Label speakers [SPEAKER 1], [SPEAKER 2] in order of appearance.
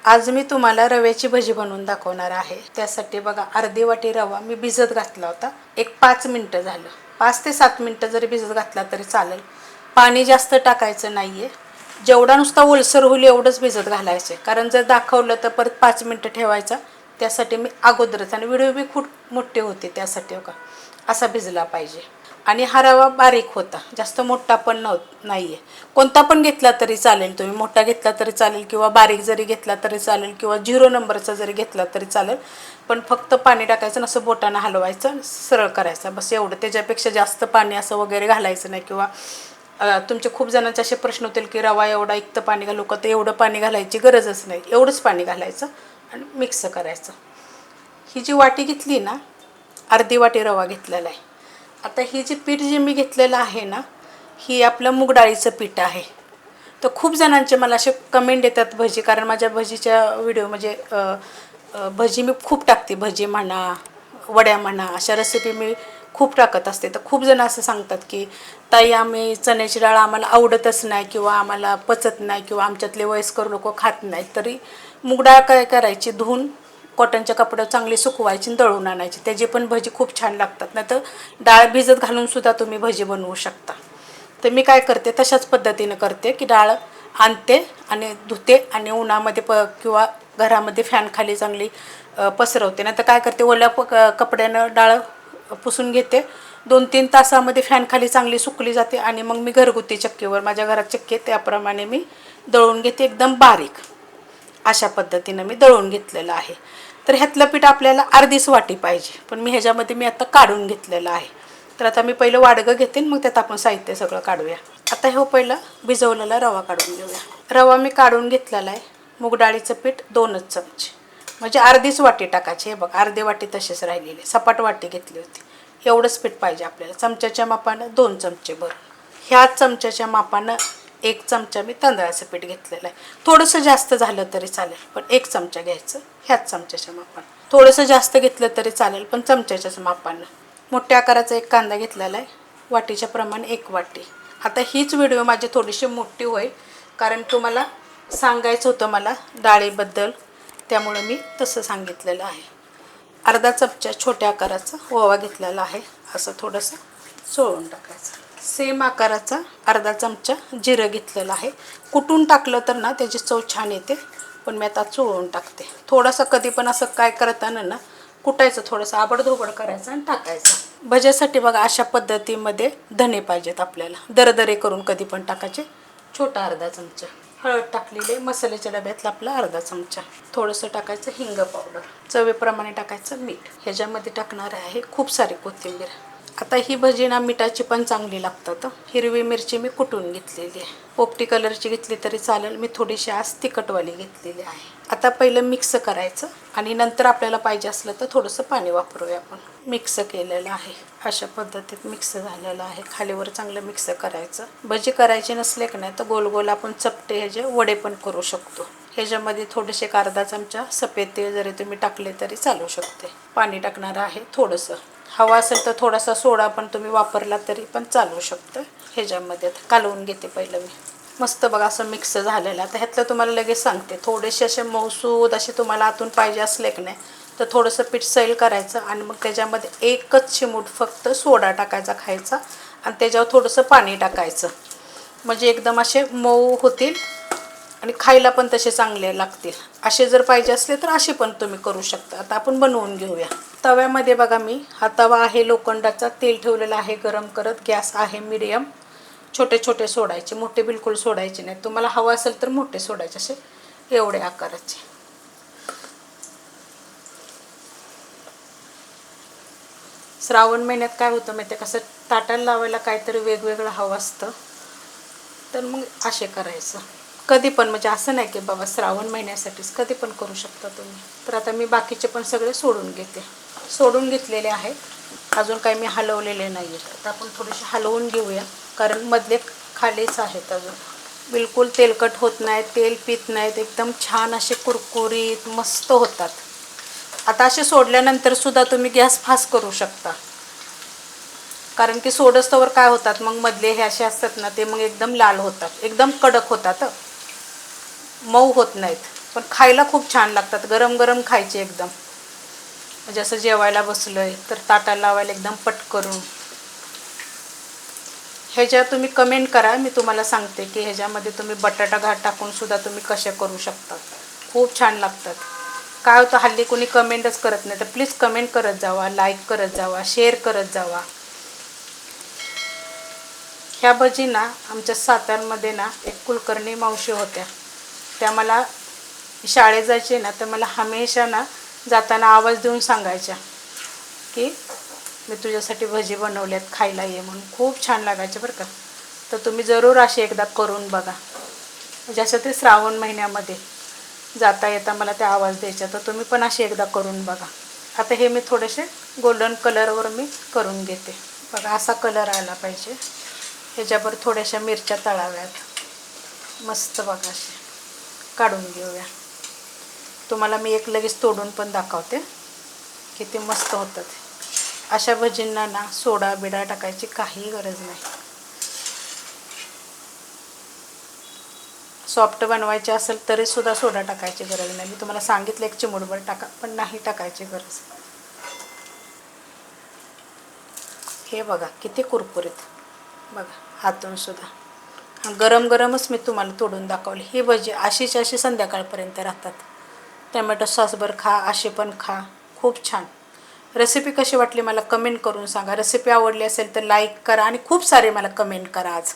[SPEAKER 1] आज मी तुम्हाला रव्याची भजी बनवून दाखवणार आहे। त्यासाठी बघा अर्धी वाटी रवा मी भिजत घातला होता। एक 5 मिनिटं झालं, 5 ते 7 मिनिटं जरी भिजत घातला तरी चालेल। पाणी जास्त टाकायचं नाहीये, जेवढा नुसता ओलसर होईल एवढंच भिजत घालायचं, कारण जर दाखवलं तर परत 5 मिनिटं ठेवायचा। त्यासाठी मी अगोदरच, आणि व्हिडिओ बी खूप मोठे होते त्यासाठी बघा असा भिजला पाहिजे। आणि हा रवा बारीक होता, जास्त मोठा पण नाहीये। कोणता पण घेतला तरी चालेल, तुम्ही मोठा घेतला तरी चालेल किंवा बारीक जरी घेतला तरी चालेल किंवा 0 नंबरचा जरी घेतला तरी चालेल। पण फक्त पाणी टाकायचं, असं बोटाने हलवायचं, सरळ करायचं, बस एवढं। त्याच्यापेक्षा जास्त पाणी असं वगैरे घालायचं नाही। किंवा तुमचे खूप जणांचे असे प्रश्न होतील की रवा एवढा इतकं पाणी घालू का, तर एवढं पाणी घालायची गरजच नाही, एवढंच पाणी घालायचं आणि मिक्स करायचं। ही जी वाटी घेतली ना, अर्धी वाटी रवा घेतलेला आहे। आता ही जी पीठ जे मी घेतलेलं आहे ना, ही आपलं मूग डाळीचं पीठ आहे। तर खूप जणांचे मला असे कमेंट येतात भजी, कारण माझ्या भजीच्या व्हिडिओ म्हणजे भजी मी खूप टाकते, भजी म्हणा वड्या म्हणा अशा रेसिपी मी खूप टाकत असते। तर खूप जण असं सांगतात की ताई आम्ही चण्याची डाळ आम्हाला आवडतच नाही किंवा आम्हाला पचत नाही किंवा आमच्यातले वयस्कर लोक खात नाहीत, तरी मूग डाळ काय करायची, धुवून कॉटनच्या कपड्यावर चांगली सुकवायची, दळून आणायची, त्याची पण भजी खूप छान लागतात। नाही तर डाळ भिजत घालून सुद्धा तुम्ही भजी बनवू शकता। तर मी काय करते तशाच पद्धतीने करते की डाळ आणते आणि धुते आणि उन्हामध्ये किंवा घरामध्ये फॅन खाली चांगली पसरवते। नाही तर काय करते, ओल्या कपड्यानं डाळ पुसून घेते, 2-3 तासामध्ये फॅन खाली चांगली सुकली जाते आणि मग मी घरगुती चक्कीवर, माझ्या घरात चक्की आहे त्याप्रमाणे मी दळून घेते, एकदम बारीक अशा पद्धतीनं मी दळून घेतलेलं आहे। तर ह्यातलं पीठ आपल्याला अर्धीच वाटी पाहिजे, पण मी ह्याच्यामध्ये मी आता काढून घेतलेलं आहे। तर आता मी पहिलं वाडगं घेते, मग त्यात आपण साहित्य सगळं काढूया। आता हे पहिलं भिजवलेला रवा काढून घेऊया। रवा मी काढून घेतलेला आहे। मूग डाळीचं पीठ 2 चमचे, म्हणजे अर्धीच वाटी टाकायची। हे बघ अर्धी वाटी तशीच राहिलेली, सपाट वाटी घेतली होती, एवढंच पीठ पाहिजे आपल्याला। चमच्याच्या मापानं 2 चमचे भर, ह्याच चमच्याच्या मापानं 1 चमचा मी तांदळाचं पीठ घेतलेलं आहे। थोडंसं जास्त झालं तरी चालेल, पण 1 चमचा घ्यायचं ह्याच चमच्याच्या मापानं। थोडंसं जास्त घेतलं तरी चालेल, पण चमच्याच्याच मापानं। मोठ्या आकाराचा 1 कांदा घेतलेला आहे, वाटीच्या प्रमाणे 1 वाटी। आता हीच व्हिडिओ माझी थोडीशी मोठी होईल, कारण तुम्हाला सांगायचं होतं मला डाळीबद्दल, त्यामुळे मी तसं सांगितलेलं आहे। अर्धा चमचा छोट्या आकाराचा ओवा घेतलेला आहे, असं थोडंसं चोळून टाकायचं। सेम आकाराचा अर्धा चमचा जिरं घेतलेलं आहे, कुटून टाकलं तर ना त्याची चव छान येते, पण मी आता चोळून टाकते। थोडंसं कधी पण असं काय करताना ना कुटायचं, थोडंसं आबडधोबड करायचं आणि टाकायचं। भज्यासाठी बघा अशा पद्धतीमध्ये धने पाहिजेत आपल्याला, दरदरे करून कधी पण टाकायचे। छोटा अर्धा चमचा हळद टाकलेली, मसाल्याच्या डब्यातला आपला अर्धा चमचा, थोडंसं टाकायचं हिंग पावडर, चवीप्रमाणे टाकायचं मीठ। ह्याच्यामध्ये टाकणार आहे खूप सारी कोथिंबीर। आता ही भजी ना मिठाची पण चांगली लागतात। हिरवी मिरची मी कुटून घेतलेली आहे, पोपटी कलरची घेतली तरी चालेल, मी थोडीशी आज तिखटवाली घेतलेली आहे। आता पहिलं मिक्स करायचं आणि नंतर आपल्याला पाहिजे असलं तर थोडंसं पाणी वापरूया आपण। मिक्स केलेलं आहे, अशा पद्धतीत मिक्स झालेलं आहे। खालीवर चांगलं मिक्स करायचं। भजी करायची नसले की नाही तर गोल गोल आपण चपटे ह्याचे वडे पण करू शकतो। ह्याच्यामध्ये थोडेसे अर्धा चमचा सफेद तेल जरी तुम्ही टाकले तरी चालू शकते। पाणी टाकणार आहे थोडंसं, हवा असेल तर थोडासा सोडा पण तुम्ही वापरला तरी पण चालू शकतं। ह्याच्यामध्ये आता कालवून घेते पहिलं मी, मस्त बघा असं मिक्स झालेलं। आता ह्यातलं तुम्हाला लगेच सांगते, थोडेसे असे मऊसूद असे तुम्हाला आतून पाहिजे असले की नाही तर थोडंसं पीठ सैल करायचं आणि मग त्याच्यामध्ये 1च चिमूट फक्त सोडा टाकायचा खायचा आणि त्याच्यावर थोडंसं पाणी टाकायचं, म्हणजे एकदम असे मऊ होतील आणि खायला पण तसे चांगले लागतील। असे जर पाहिजे असले तर असे पण तुम्ही करू शकता। आता आपण बनवून घेऊया। तव्यामध्ये बघा मी हा तवा आहे लोखंडाचा, तेल ठेवलेला आहे गरम करत, गॅस आहे मीडियम। छोटे छोटे सोडायचे, मोठे बिलकुल सोडायचे नाही। तुम्हाला हवं असेल तर मोठे सोडायचे, असे एवढे आकाराचे। श्रावण महिन्यात काय होतं माहिती आहे, कसं ताटाला लावायला काहीतरी वेगवेगळं हवं असतं, तर मग असे करायचं कधी पण, म्हणजे असं नाही की बाबा श्रावण महिन्यासाठीच, कधी पण करू शकता तुम्ही। तर आता मी बाकीचे पण सगळे सोडून घेते, सोडून घेतलेले आहेत, अजून काही मी हलवलेले नाही आहेत। आता आपण थोडेसे हलवून घेऊया, कारण मधले खालीच आहेत अजून, बिलकुल तेलकट होत नाहीत, तेल पित नाहीत, एकदम छान असे कुरकुरीत मस्त होतात। आता असे सोडल्यानंतर सुद्धा तुम्ही गॅस फास्ट करू शकता, कारण की सोडस्तवर काय होतात मग मधले हे असे असतात ना ते मग एकदम लाल होतात, एकदम कडक होतात, मऊ होत नाहीत। पण खायला खूप छान लागतात, गरम गरम खायचे एकदम. म्हणजे असं जेवायला बसलोय तर ताटाला लावायला एकदम पटकरून. ह्याच्या तुम्ही कमेंट करा, मी तुम्हाला सांगते की ह्याच्यामध्ये तुम्ही बटाटा घाट टाकून सुद्धा तुम्ही कसे करू शकता. खूप छान लागतात. काय होतं, हल्ली कोणी कमेंटच करत नाही, तर प्लीज कमेंट करत जावा, लाईक करत जावा, शेअर करत जावा. ह्या भजी ना आमच्या सातारमध्ये ना एक कुलकर्णी मावशी होत्या, त्या मला शाळेत जायचे ना तर मला हमेशा ना जाताना आवाज देऊन सांगायच्या की मी तुझ्यासाठी भजी बनवल्यात, खायला ये म्हणून. खूप छान लागायचे बरं का. तर तुम्ही जरूर अशी एकदा करून बघा. जसं ते श्रावण महिन्यामध्ये जाता येता मला त्या आवाज द्यायच्या, तर तुम्ही पण अशी एकदा करून बघा. आता हे मी थोडेसे गोल्डन कलरवर मी करून घेते. बघा असा कलर आला पाहिजे. ह्याच्यावर थोड्याशा मिरच्या तळाव्यात मस्त. बघा असे काढून घेऊया. तुम्हाला मी एक लगेच तोडून पण दाखवते किती मस्त होतात. अशा भजींना ना सोडा बिडा टाकायची काही गरज नाही. सॉफ्ट बनवायचे असेल तरी सुद्धा सोडा टाकायची गरज नाही. मी तुम्हाला सांगितलं एक चिमूटभर टाका, पण नाही टाकायची गरज. हे बघा किती कुरकुरीत. बघा हातून सुद्धा गरम गरमच मी तुम्हाला तोडून दाखवली. ही भजी अशी संध्याकाळपर्यंत राहतात. टमॅटो सॉसभर खा, असे पण खा, खूप छान. रेसिपी कशी वाटली मला कमेंट करून सांगा. रेसिपी आवडली असेल तर लाईक करा आणि खूप सारे मला कमेंट करा आज.